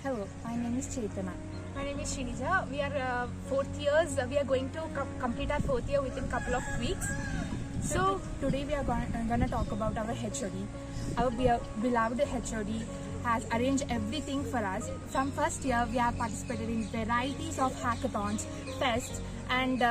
Hello, my name is Chetana. My name is Shinija. We are fourth years. We are going to complete our fourth year within a couple of weeks. So today we are going to talk about our HOD. Our beloved HOD has arranged everything for us. From first year, we have participated in varieties of hackathons, fests, and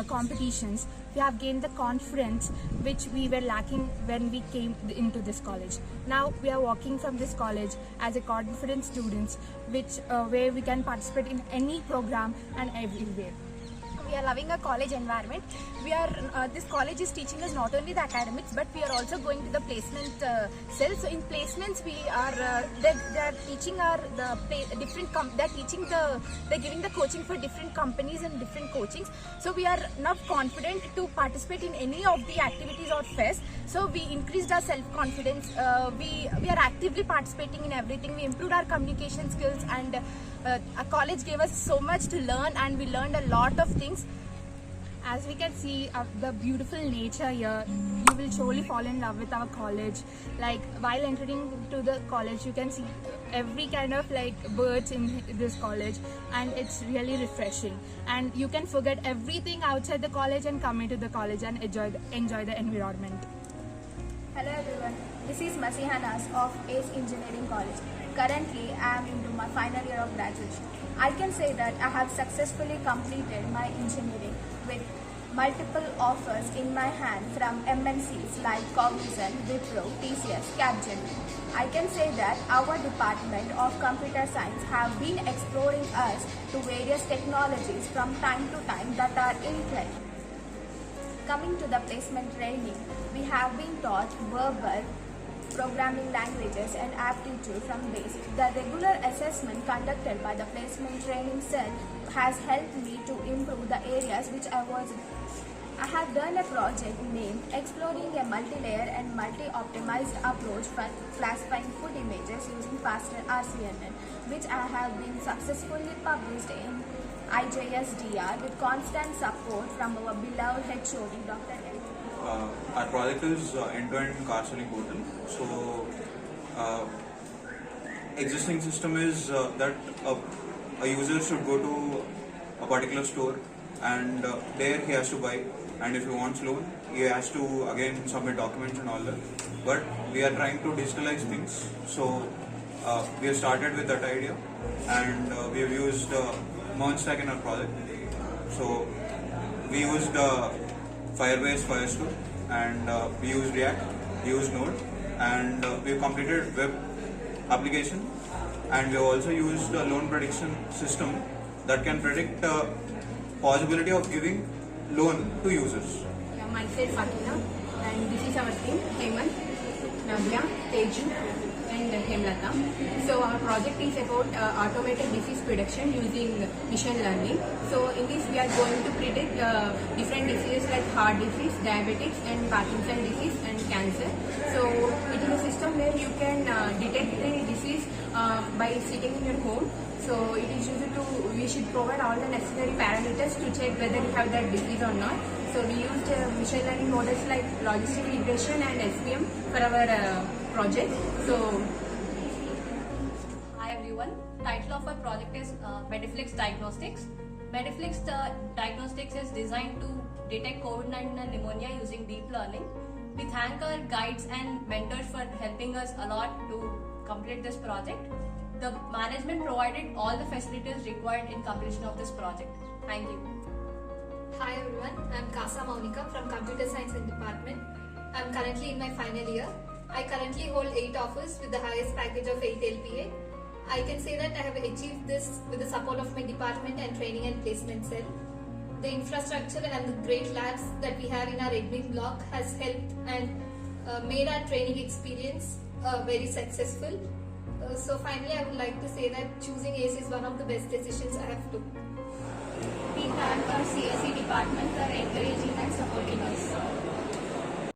competitions. We have gained the confidence which we were lacking when we came into this college. Now we are walking from this college as a confident students, where we can participate in any program and everywhere. We are loving our college environment. This college is teaching us not only the academics, but we are also going to the placement cell. So in placements, we are they are teaching they're giving the coaching for different companies and different coachings. So we are now confident to participate in any of the activities or fest. So we increased our self-confidence. We are actively participating in everything. We improved our communication skills, and our college gave us so much to learn, and we learned a lot of things. As we can see the beautiful nature here, you will surely fall in love with our college. Like while entering to the college, you can see every kind of birds in this college, and it's really refreshing. And you can forget everything outside the college and come into the college and enjoy the environment. Hello everyone, this is Masihanas of ACE Engineering College. Currently, I am into my final year of graduation. I can say that I have successfully completed my engineering with multiple offers in my hand from MNCs like Cognizant, Wipro, TCS, Capgemini. I can say that our Department of Computer Science have been exploring us to various technologies from time to time that are in trend. Coming to the placement training, we have been taught verbal, programming languages and aptitude from BASE. The regular assessment conducted by the placement training cell has helped me to improve the areas which I was in. I have done a project named Exploring a Multi-Layer and Multi-Optimized Approach for Classifying Food Images using Faster RCNN, which I have been successfully published in IJSDR with constant support from our beloved HOD, Dr. L. Our project is end-to-end car selling portal. So, existing system is that a user should go to a particular store, and there he has to buy. And if he wants loan, he has to again submit documents and all that. But we are trying to digitalize things. So, we have started with that idea, and we have used MERN-Stack in our project. So, we used Firebase Firestore, and we use React, we use Node, and we have completed web application, and we have also used a loan prediction system that can predict possibility of giving loan to users. Yeah, myself Akina, and this is our team, Hemant, Navya, Teju, and Hemlata. So our project is about automated disease prediction using machine learning. So in this we are going to predict different diseases like heart disease, diabetics, and Parkinson's disease and cancer. So it is a system where you can detect the disease by sitting in your home. So it is we should provide all the necessary parameters to check whether you have that disease or not. So we used machine learning models like logistic regression and SVM for our project. So, hi everyone. Title of our project is Mediflix Diagnostics. Mediflix Diagnostics is designed to detect COVID-19 and pneumonia using deep learning. We thank our guides and mentors for helping us a lot to complete this project. The management provided all the facilities required in completion of this project. Thank you. Hi everyone, I am Kasa Maunika from Computer Science and Department. I am currently in my final year. I currently hold 8 offers with the highest package of 8 LPA. I can say that I have achieved this with the support of my department and training and placement cell. The infrastructure and the great labs that we have in our admin block has helped and made our training experience very successful. So finally, I would like to say that choosing ACE is one of the best decisions I have took. We thank our CSE department for encouraging and supporting us.